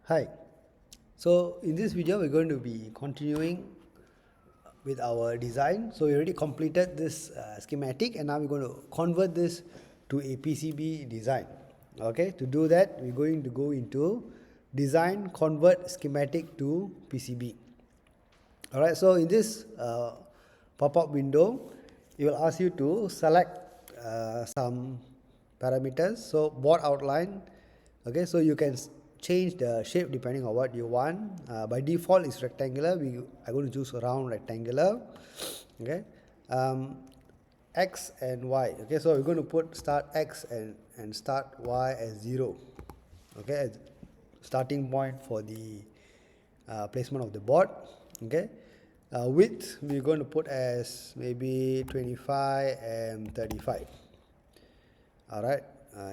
Hi. So in this video we're going to be continuing with our design. So we already completed this schematic and now we're going to convert this to a PCB design. Okay, to do that we're going to go into design, convert schematic to PCB. Alright, so in this pop-up window it will ask you to select some parameters. So board outline. Okay, so you can change the shape depending on what you want. By default it's rectangular. I'm going to choose round rectangular. Okay, X and Y. Okay, so we're going to put start X and start Y as 0. Okay, as starting point for the placement of the board. Okay, width we're going to put as maybe 25 and 35. All right,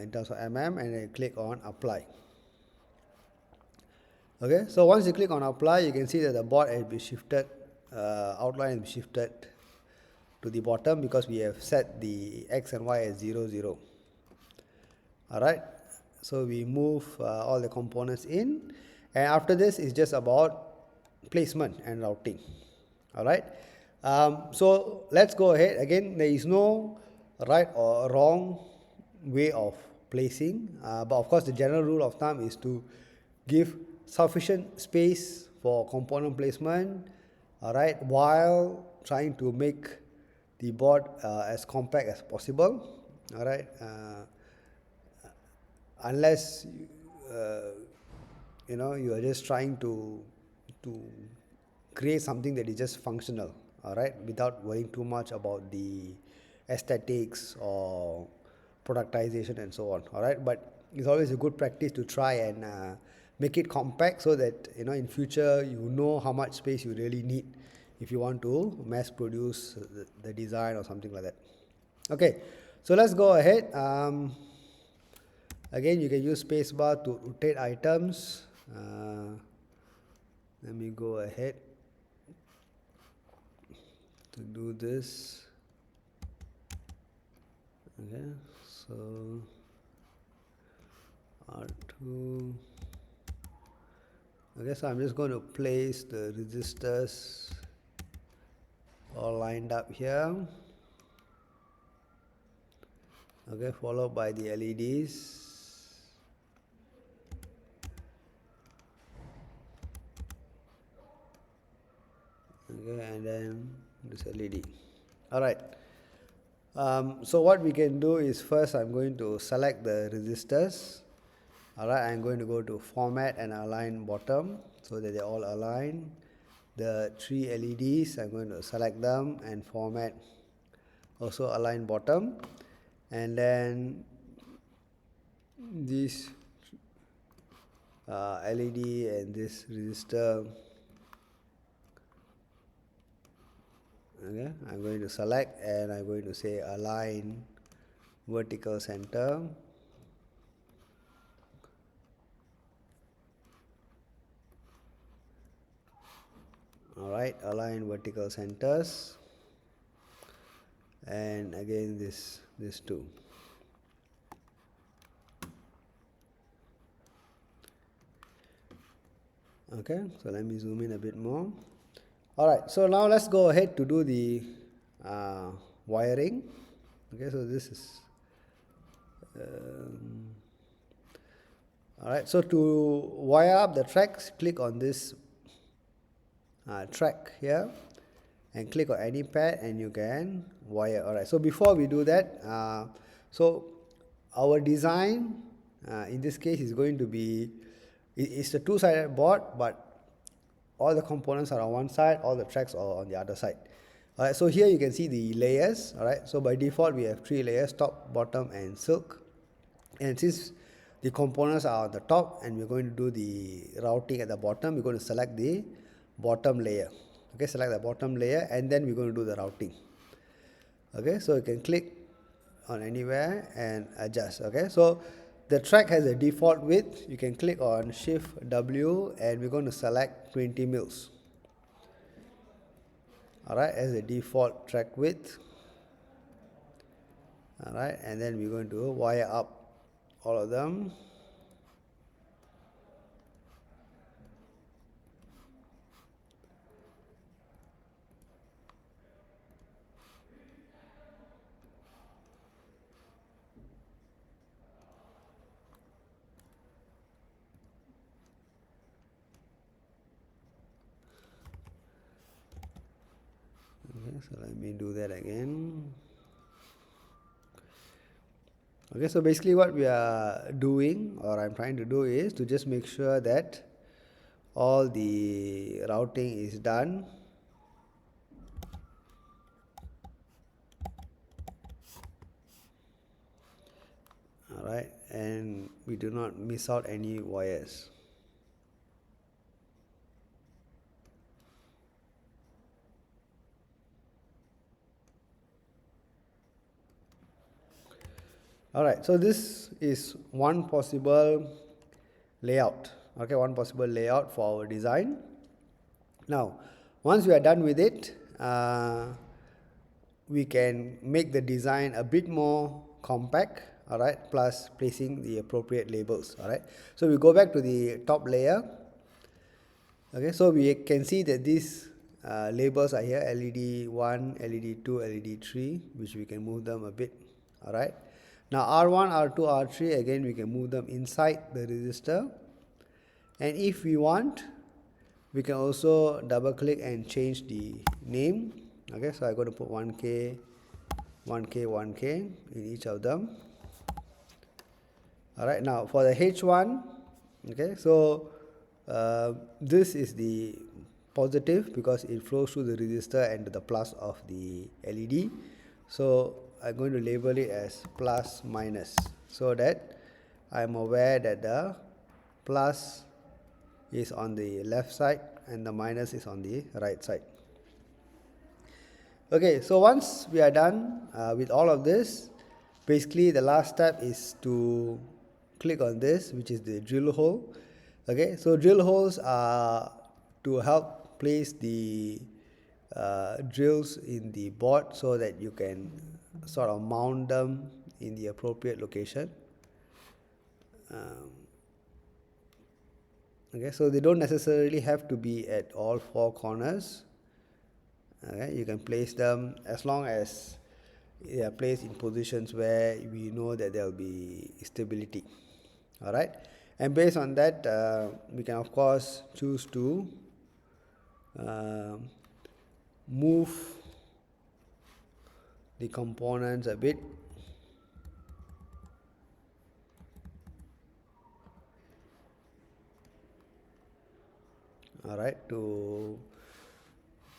in terms of mm, and then click on apply. Okay, so once you click on apply, you can see that the board has been shifted, outline has been shifted to the bottom because we have set the X and Y as 0, 0. Alright, so we move all the components in, and after this is just about placement and routing. Alright, so let's go ahead. Again, there is no right or wrong way of placing, but of course the general rule of thumb is to give sufficient space for component placement, alright, while trying to make the board as compact as possible. Alright, unless you are just trying to create something that is just functional, all right, without worrying too much about the aesthetics or productization and so on. All right, but it's always a good practice to try and make it compact so that in future you know how much space you really need if you want to mass produce the design or something like that. Okay, so let's go ahead. Again, you can use spacebar to rotate items. Let me go ahead to do this. Okay, so R2. Okay, so I'm just going to place the resistors all lined up here. Okay, followed by the LEDs. Okay, and then this LED. All right. So what we can do is first I'm going to select the resistors. All right, I'm going to go to format and align bottom so that they're all aligned. The 3 LEDs, I'm going to select them and format, also align bottom, and then this LED and this resistor. Okay, I'm going to select and I'm going to say align vertical center. Alright, align vertical centers, and again this two. Okay, so let me zoom in a bit more. Alright, so now let's go ahead to do the wiring. Okay, so this is alright, so to wire up the tracks, click on this track here and click on any pad and you can wire. Alright, so before we do that, so our design in this case is going to be, it's a two-sided board, but all the components are on one side, all the tracks are on the other side. Alright, so here you can see the layers. Alright, so by default we have 3 layers, top, bottom and silk. And since the components are on the top and we're going to do the routing at the bottom, we're going to select the bottom layer. Okay, select the bottom layer and then we're going to do the routing. Okay, so you can click on anywhere and adjust. Okay, so the track has a default width. You can click on Shift W and we're going to select 20 mils. Alright, as a default track width. Alright, and then we're going to wire up all of them. Okay, so let me do that again. Okay, so basically what we are doing, or I'm trying to do, is to just make sure that all the routing is done. Alright, and we do not miss out any wires. Alright, so this is one possible layout. Okay, one possible layout for our design. Now, once we are done with it, we can make the design a bit more compact, all right, plus placing the appropriate labels. All right, so we go back to the top layer. Okay, so we can see that these labels are here: LED 1, LED 2, LED 3, which we can move them a bit. All right, now R1, R2, R3, again we can move them inside the resistor, and if we want, we can also double click and change the name. Okay, so I'm going to put 1K, 1K, 1K in each of them. Alright, now for the H1, okay, so this is the positive because it flows through the resistor and to the plus of the LED. So I'm going to label it as plus minus so that I'm aware that the plus is on the left side and the minus is on the right side. Okay, so once we are done with all of this, basically the last step is to click on this, which is the drill hole. Okay, so drill holes are to help place the drills in the board so that you can sort of mount them in the appropriate location. Okay, so they don't necessarily have to be at all four corners. Okay, you can place them as long as they are placed in positions where we know that there will be stability. All right, and based on that, we can of course choose to move the components a bit. All right, to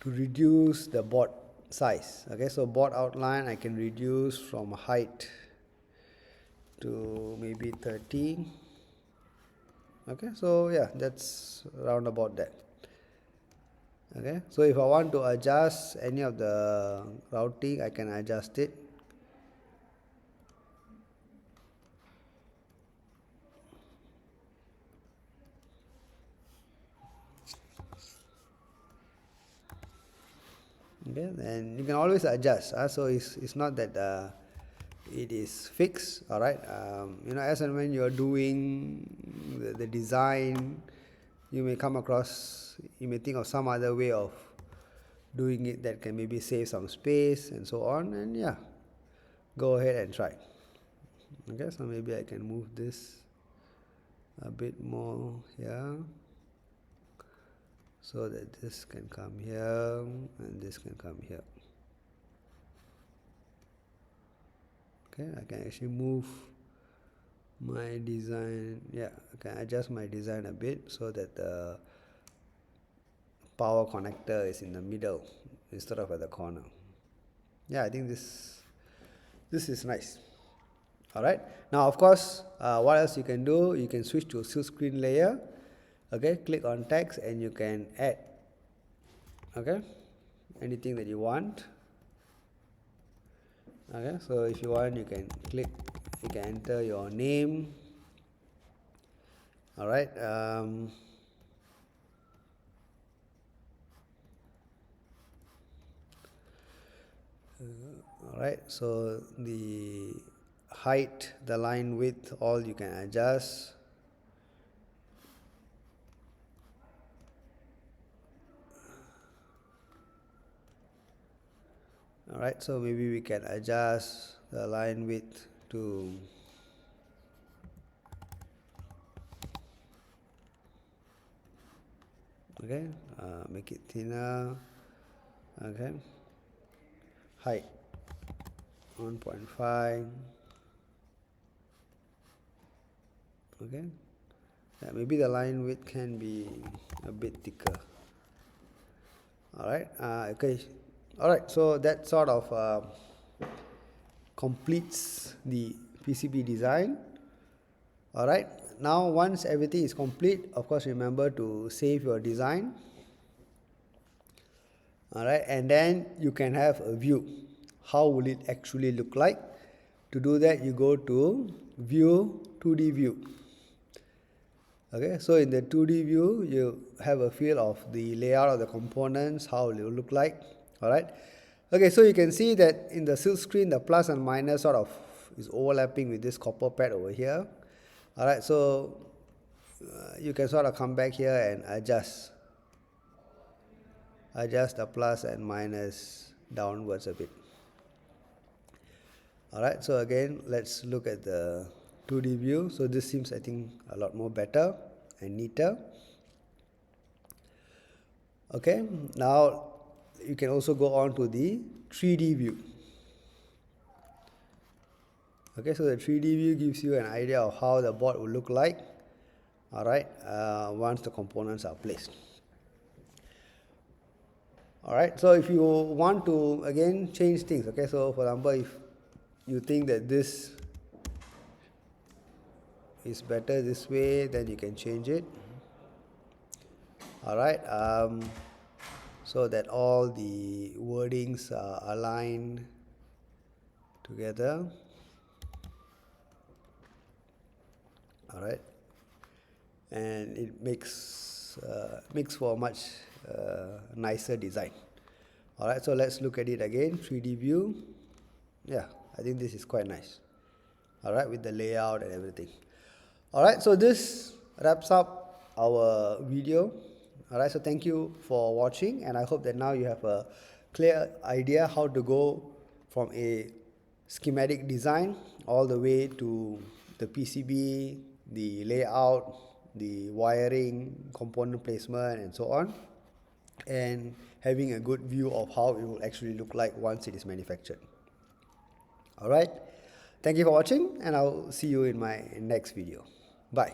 reduce the board size. Okay, so board outline I can reduce from height to maybe 30. Okay, so yeah, that's around about that. Okay, so if I want to adjust any of the routing, I can adjust it. Okay, and you can always adjust. So it's not that it is fixed. All right, as and when you're doing the design, you may come across, you may think of some other way of doing it that can maybe save some space and so on, and yeah, go ahead and try. Okay, so maybe I can move this a bit more here so that this can come here and this can come here. Okay, I can actually move my design. Yeah, I can adjust my design a bit so that the power connector is in the middle instead of at the corner. Yeah, I think this is nice. All right, now of course, what else you can do, you can switch to silk screen layer. Okay, click on text and you can add, okay, anything that you want. Okay, so if you want, you can click, you can enter your name. All right, all right, so the height, the line width, all you can adjust. All right, so maybe we can adjust the line width to okay, make it thinner. Okay, height 1.5. Okay, yeah, maybe the line width can be a bit thicker. All right, okay, all right, so that sort of completes the PCB design. All right, now once everything is complete, of course remember to save your design. All right, and then you can have a view. How will it actually look like? To do that, you go to view, 2D view. Okay, so in the 2D view, you have a feel of the layout of the components, how it will look like. All right, okay, so you can see that in the silk screen, the plus and minus sort of is overlapping with this copper pad over here. All right, so you can sort of come back here and adjust the plus and minus downwards a bit. All right, so again, let's look at the 2D view. So this seems, I think, a lot more better and neater. Okay, now you can also go on to the 3D view. Okay, so the 3D view gives you an idea of how the board will look like. All right, once the components are placed. All right, so if you want to again change things, okay, so for example, if you think that this is better this way, then you can change it. All right, so that all the wordings are aligned together. All right, and it makes for a much nicer design. All right, so let's look at it again. 3D view. Yeah, I think this is quite nice. All right, with the layout and everything. All right, so this wraps up our video. All right, so thank you for watching, and I hope that now you have a clear idea how to go from a schematic design all the way to the PCB, the layout, the wiring, component placement, and so on, and having a good view of how it will actually look like once it is manufactured. All right, thank you for watching, and I'll see you in my next video. Bye.